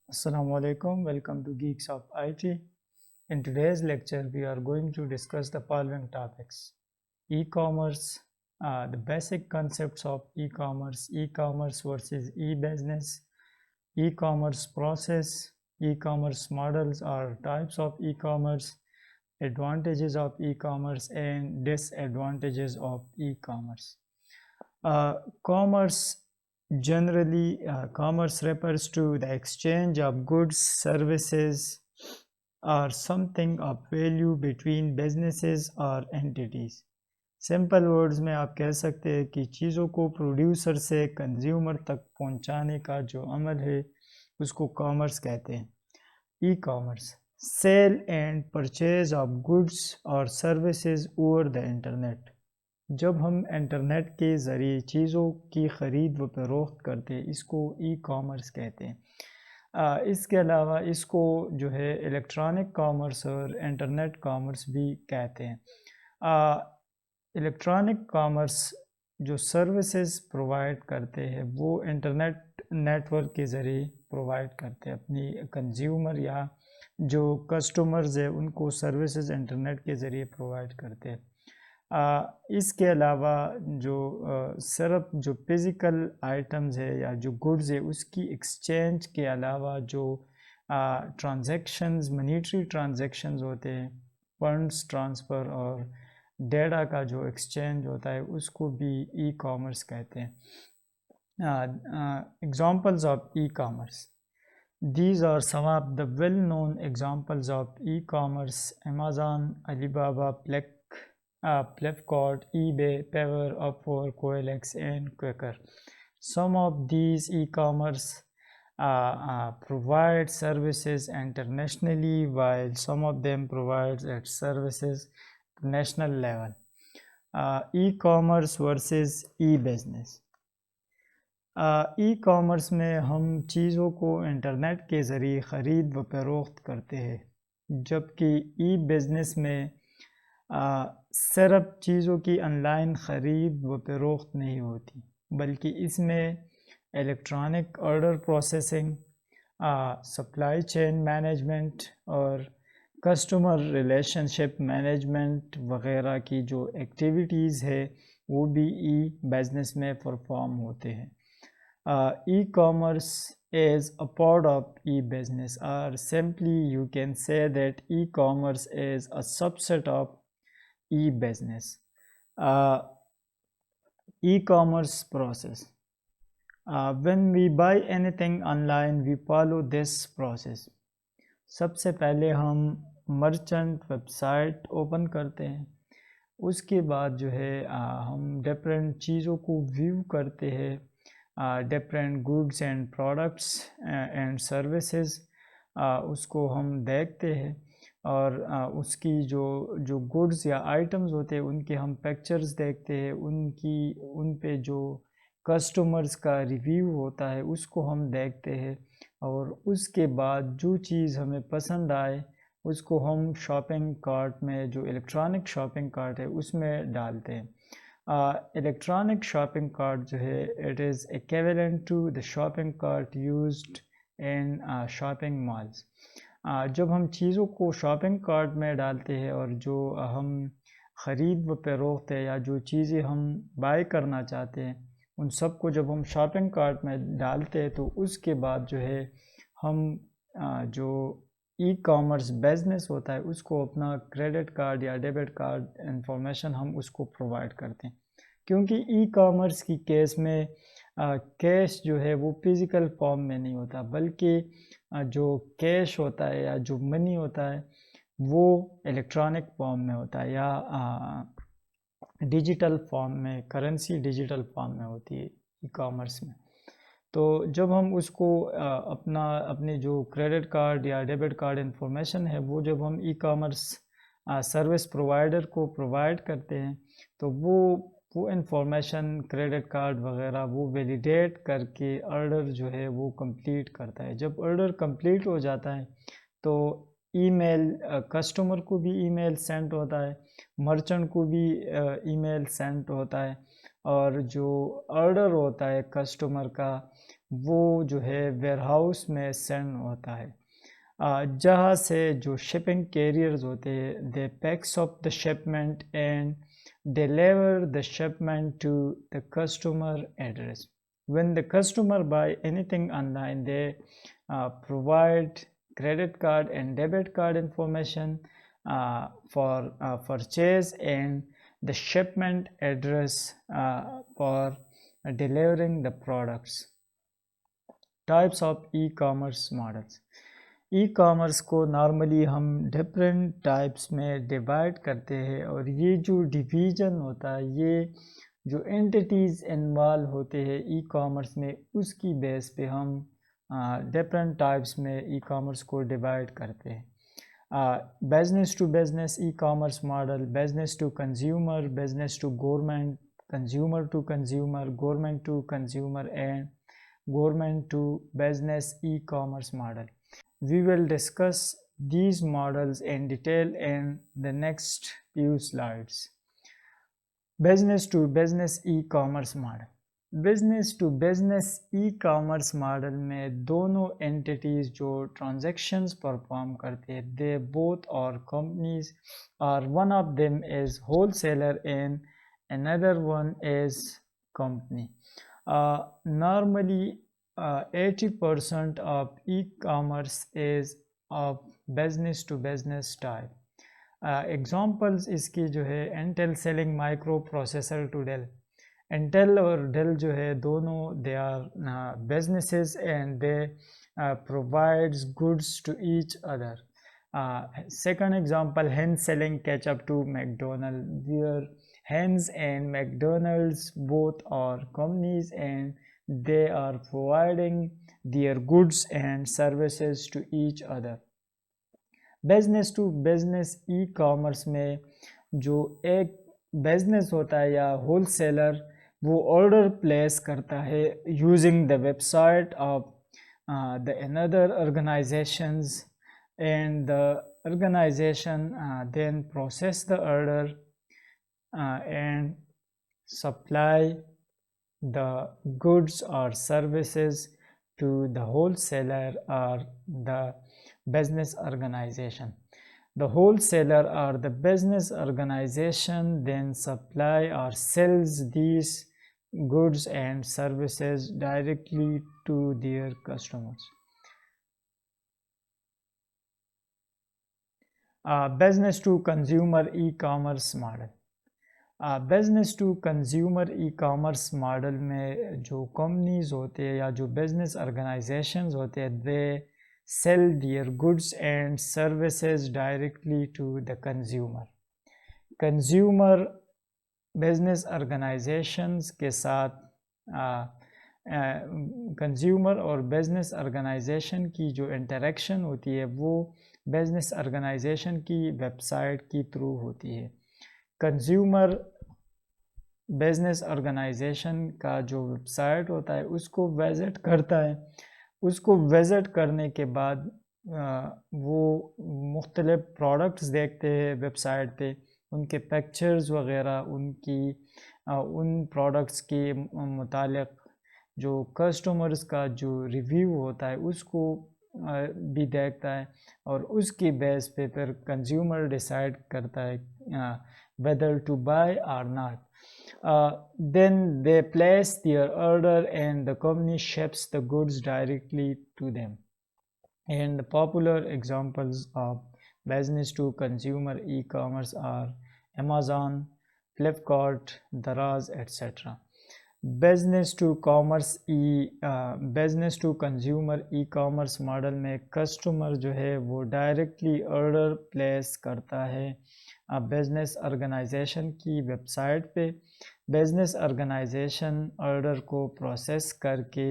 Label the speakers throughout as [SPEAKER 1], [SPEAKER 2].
[SPEAKER 1] Assalamu alaikum, welcome to Geeks of IT. In today's lecture, we are going to discuss the following topics: e-commerce, the basic concepts of e-commerce versus e-business, e-commerce process, e-commerce models or types of e-commerce, advantages of e-commerce and disadvantages of e-commerce. Commerce commerce refers to the exchange of goods, services, or something of value between businesses or entities. Simple words में आप कह सकते हैं कि चीज़ों को producer से consumer तक पहुंचाने का जो अमल है उसको कॉमर्स कहते हैं. E commerce, sale and purchase of goods और सर्विसेज ओवर द इंटरनेट. जब हम इंटरनेट के ज़रिए चीज़ों की ख़रीद व फरोख्त करते हैं इसको ई कॉमर्स कहते हैं. इसके अलावा इसको जो है इलेक्ट्रॉनिक कॉमर्स और इंटरनेट कॉमर्स भी कहते हैं. इलेक्ट्रॉनिक कॉमर्स जो सर्विसेज प्रोवाइड करते हैं वो इंटरनेट नेटवर्क के ज़रिए प्रोवाइड करते हैं अपनी कंज्यूमर या जो कस्टमर्स है उनको सर्विसेज इंटरनेट के ज़रिए प्रोवाइड करते हैं. इसके अलावा जो सिर्फ जो फिज़िकल आइटम्स है या जो गुड्स है उसकी एक्सचेंज के अलावा जो ट्रांजैक्शंस मनीटरी ट्रांजैक्शंस होते हैं, फंड्स ट्रांसफ़र और डेटा का जो एक्सचेंज होता है उसको भी ई कॉमर्स कहते हैं. Examples of e commerce. These are some of the well-known examples of e-commerce: Amazon, Alibaba, Flipkart, eBay, Fiverr, Upwork, OLX, and Quaker. Some of these e-commerce provide services internationally, while some of them provide at services national level. E-commerce versus e-business. E commerce में हम चीज़ों को internet के ज़रिए ख़रीद व फरोख्त करते हैं, जबकि ई बिज़नेस में सिर्फ चीज़ों की ऑनलाइन ख़रीद व फरोख्त नहीं होती, बल्कि इसमें electronic order processing, supply chain management और कस्टमर रिलेशनशिप मैनेजमेंट वग़ैरह की जो एक्टिविटीज़ है वो भी ई बिज़नेस में परफॉर्म होते हैं. E-commerce is a part of e-business, or simply you can say that e-commerce is a subset of e-business. E-commerce process. When we buy anything online, we follow this process. सबसे पहले हम merchant website open करते हैं, उसके बाद जो है हम डिफरेंट चीज़ों को व्यू करते हैं, different goods and products and services उसको हम देखते हैं और उसकी जो गुड्स या आइटम्स होते हैं उनके हम पिक्चर्स देखते हैं, उन पे जो कस्टमर्स का रिव्यू होता है उसको हम देखते हैं और उसके बाद जो चीज़ हमें पसंद आए उसको हम शॉपिंग कार्ट में, जो इलेक्ट्रॉनिक शॉपिंग कार्ट है उसमें डालते हैं. इलेक्ट्रॉनिक शॉपिंग कार्ट जो है it is equivalent to the shopping cart used in shopping malls. जब हम चीज़ों को शॉपिंग कार्ट में डालते हैं और जो हम ख़रीद व फरोख्त है या जो चीज़ें हम बाय करना चाहते हैं उन सब को जब हम शॉपिंग कार्ट में डालते हैं तो उसके बाद जो है हम जो ई कॉमर्स बिज़नेस होता है उसको अपना क्रेडिट कार्ड या डेबिट कार्ड इंफॉर्मेशन हम उसको प्रोवाइड करते हैं, क्योंकि ई कॉमर्स की केस में कैश जो है वो फिज़िकल फॉर्म में नहीं होता, बल्कि जो कैश होता है या जो मनी होता है वो इलेक्ट्रॉनिक फॉर्म में होता है या डिजिटल फॉर्म में, करेंसी डिजिटल फॉर्म में होती है ई कॉमर्स में. तो जब हम उसको अपने जो क्रेडिट कार्ड या डेबिट कार्ड इंफॉर्मेशन है वो जब हम ई कॉमर्स सर्विस प्रोवाइडर को प्रोवाइड करते हैं तो वो इंफॉर्मेशन क्रेडिट कार्ड वगैरह वो वैलिडेट करके ऑर्डर जो है वो कंप्लीट करता है. जब ऑर्डर कंप्लीट हो जाता है तो ईमेल कस्टमर को भी ईमेल सेंड होता है, मर्चेंट को भी ईमेल सेंड होता है और जो ऑर्डर होता है कस्टमर का वो जो है वेयर हाउस में सेंड होता है। जहाँ से जो शिपिंग कैरियर्स होते हैं they packs up the shipment and deliver the shipment to the customer address. When the customer buy anything online, they provide credit card and debit card information for purchase and the shipment address for delivering the products. Types of e-commerce models. ई-कॉमर्स को normally हम different types में divide करते हैं, और ये जो division होता है, ये जो एंटिटीज़ इन्वॉल्व होते हैं ई कॉमर्स में, उसकी बेस पे हम डिफरेंट टाइप्स में ई कॉमर्स को डिवाइड करते हैं। Business to business e commerce model, business to consumer, business to government, consumer to consumer, government to consumer and government to business e commerce model. We will discuss these models in detail in the next few slides. Business to business e-commerce model. Business to business e commerce model में दोनों entities जो transactions perform करते हैं, they both और companies और one of them is wholesaler and another one is company. Normally 80% of e-commerce is of business to business type. Examples इसकी जो है Intel selling microprocessor to Dell. Intel और Dell जो है दोनों they are businesses and they provides goods to each other. Second example, Heinz selling ketchup to McDonald's, where Heinz and McDonald's both are companies and they are providing their goods and services to each other. Business to business e commerce में जो एक business होता है या wholesaler, वो order place करता है using the website of the another organisations and the organization then process the order and supply the goods or services to the wholesaler or the business organization. The wholesaler or the business organization then supply or sells these goods and services directly to their customers. Business to consumer e commerce model. Business to consumer e commerce model में जो companies होते हैं या जो business organizations होते हैं, they sell their goods and services directly to the consumer. Consumer business organizations के साथ कंज्यूमर और बिजनेस ऑर्गेनाइजेशन की जो इंटरेक्शन होती है वो बिजनेस ऑर्गेनाइजेशन की वेबसाइट की थ्रू होती है. कंज्यूमर बिजनेस ऑर्गेनाइजेशन का जो वेबसाइट होता है उसको विज़िट करता है. उसको विज़िट करने के बाद वो मुख्तलिफ़ प्रोडक्ट्स देखते हैं वेबसाइट पे, उनके पिक्चर्स वगैरह, उन प्रोडक्ट्स के मुतालिक जो कस्टमर्स का जो रिव्यू होता है उसको भी देखता है, और उसकी बेस पे फिर कंज्यूमर डिसाइड करता है वेदर टू बाय और not. Then they place their order and the company ships the goods directly to them. And the popular examples of business to consumer e-commerce are Amazon, Flipkart, Daraz, etc. Business to consumer e commerce model में customer जो है वो directly order place करता है business organization की website पे. Business organization order को process करके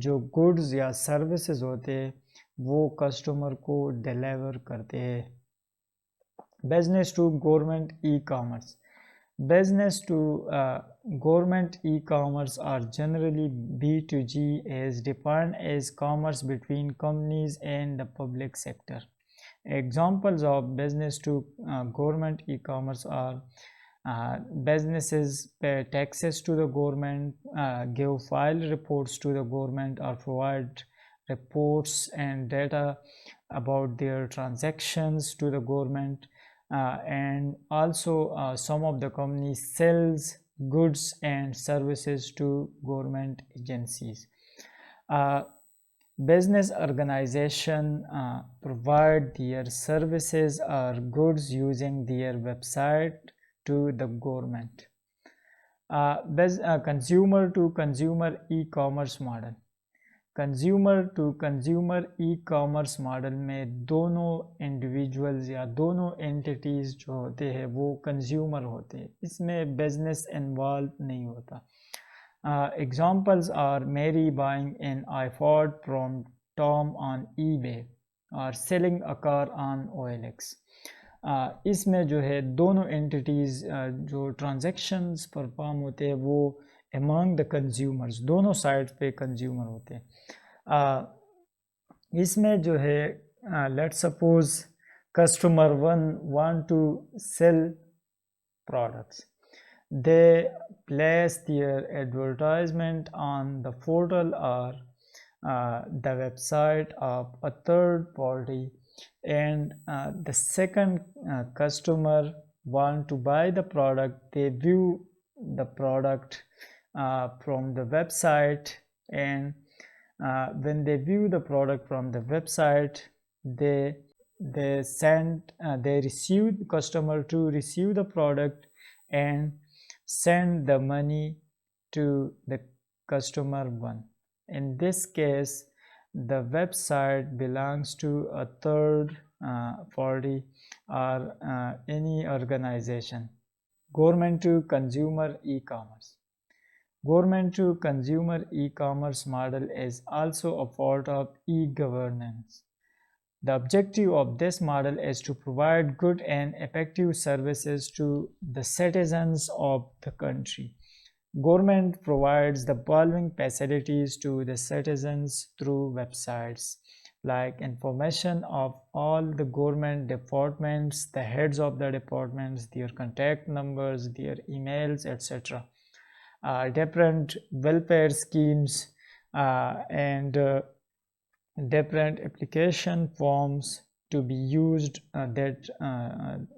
[SPEAKER 1] जो गुड्स या सर्विसेज होते हैं वो कस्टमर को डिलीवर करते हैं. Business to government e commerce. Business to government e-commerce are generally B2G, as defined as commerce between companies and the public sector. Examples of business to government e-commerce are Businesses pay taxes to the government, give file reports to the government, or provide reports and data about their transactions to the government. And also some of the companies sells goods and services to government agencies. Business organization provide their services or goods using their website to the government. Consumer to consumer e-commerce model, consumer to consumer e commerce model में दोनों individuals या दोनों entities जो होते हैं वो consumer होते हैं, इसमें बिजनेस इन्वॉल्व नहीं होता. Examples are Mary buying an iPod from Tom on eBay और selling a car on OLX. इसमें जो है दोनों एंटिटीज़ जो ट्रांजैक्शंस परफॉर्म होते हैं वो among the consumers, दोनों साइड पे कंज्यूमर होते हैं. इसमें जो है let's suppose customer one want to sell products. They place their advertisement on the portal or the website of a third party, and the second customer want to buy the product. They view the product from the website, and when they view the product from the website, they receive customer to receive the product and send the money to the customer one. In this case, the website belongs to a third party or any organization. Government to consumer e-commerce. Government to consumer e-commerce model is also a part of e-governance. The objective of this model is to provide good and effective services to the citizens of the country. Government provides the following facilities to the citizens through websites, like information of all the government departments, the heads of the departments, their contact numbers, their emails, etc. Different welfare schemes and different application forms to be used that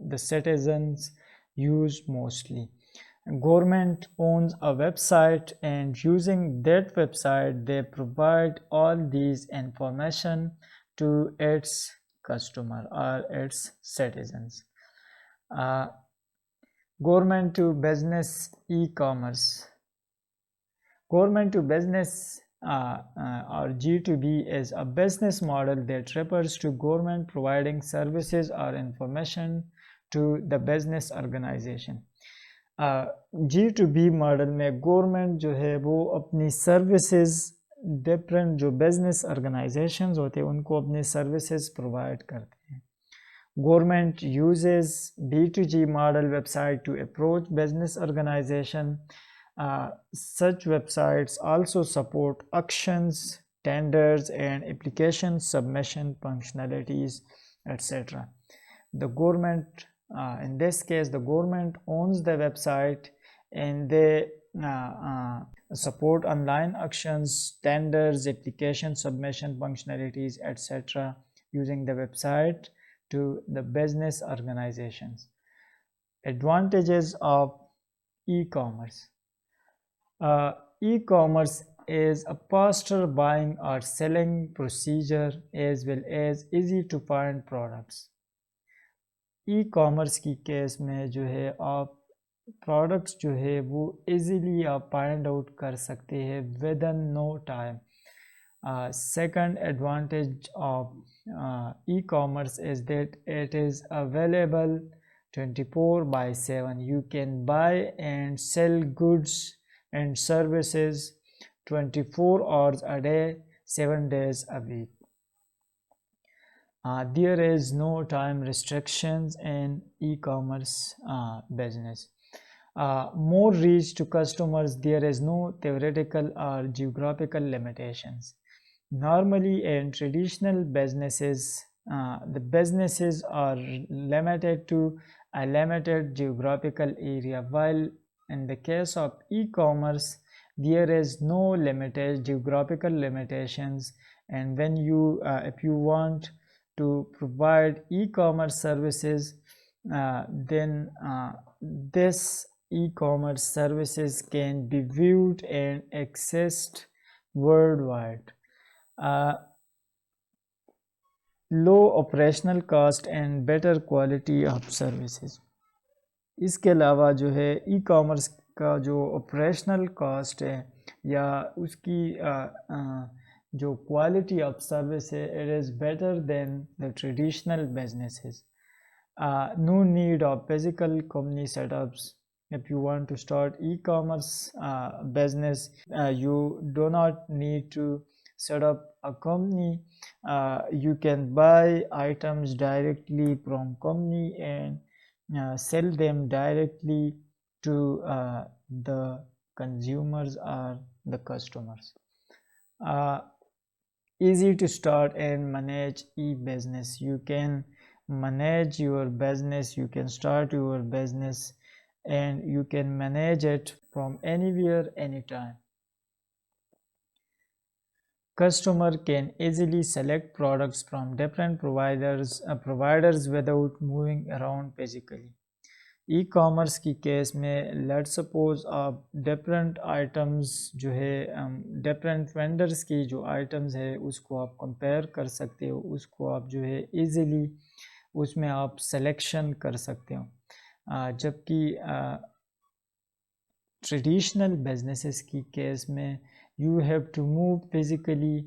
[SPEAKER 1] the citizens use mostly. Government owns a website, and using that website they provide all these information to its customer or its citizens. Government to business e-commerce. Government to business or G2B is a business model that refers to government providing services or information to the business organization. G2B model में government जो है वो अपनी services different जो business organizations होते हैं उनको अपनी सर्विसेज प्रोवाइड करते हैं. Government uses B2G model website to approach business organization. Such websites also support auctions, tenders, and application submission functionalities, etc. The government, in this case, the government owns the website, and they support online auctions, tenders, application submission functionalities, etc. using the website to the business organizations. Advantages of e-commerce. E-commerce is a faster buying or selling procedure as well as easy to find products. E-commerce की case में जो है आप products जो है वो easily आप find out कर सकते हैं within no time. Second advantage of e-commerce is that it is available 24/7. You can buy and sell goods and services 24 hours a day, 7 days a week. There is no time restrictions in e-commerce business. More reach to customers. There is no theoretical or geographical limitations. Normally in traditional businesses, The businesses are limited to a limited geographical area, while in the case of e-commerce there is no limited geographical limitations. And when you if you want to provide e-commerce services, then this e-commerce services can be viewed and accessed worldwide. uh, Low operational cost and better quality of services. इसके अलावा जो है e commerce का जो operational cost है या उसकी जो क्वालिटी ऑफ सर्विस है, it is better than the traditional businesses. No need of physical company setups. If you want to start e-commerce business, you do not need to set up a company. You can buy items directly from company and sell them directly to the consumers or the customers. uh, Easy to start and manage e-business. You can manage your business, you can start your business, and you can manage it from anywhere, anytime. Customer can easily select products from different providers without moving around physically. E commerce की case में let suppose आप different items जो है different vendors की जो items है उसको आप कंपेयर कर सकते हो, उसको आप जो है इजीली उसमें आप सिलेक्शन कर सकते हो. जबकि ट्रेडिशनल बिजनेसेस की केस में you have to move physically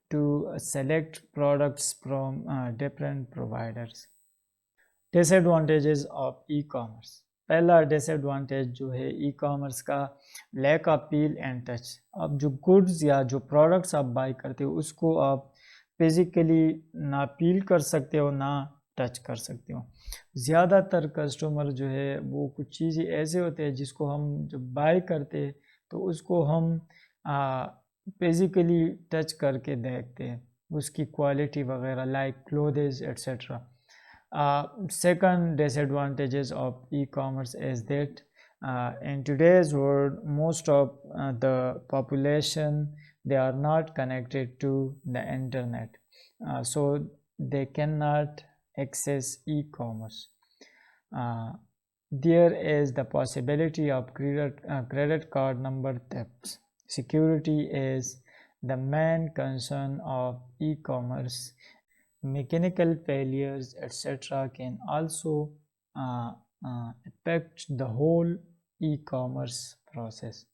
[SPEAKER 1] to select products from different providers. Disadvantages of e commerce. पहला डिसएडवांटेज जो है ई कॉमर्स का, lack of feel and touch. आप जो गुड्स या जो प्रोडक्ट्स आप बाई करते हो उसको आप फिज़िकली ना फील कर सकते हो ना टच कर सकते हो. ज़्यादातर कस्टमर जो है वो कुछ चीज़ें ऐसे होते हैं जिसको हम जब बाई करते हैं तो उसको हम फिज़िकली टच करके देखते हैं, उसकी क्वालिटी वगैरह like clothes etcetera. Second disadvantages of e-commerce is that in today's world most of the population, they are not connected to the internet, so they cannot access e-commerce. There is the possibility of credit card number thefts. Security is the main concern of e-commerce. Mechanical failures etc. can also affect the whole e-commerce process.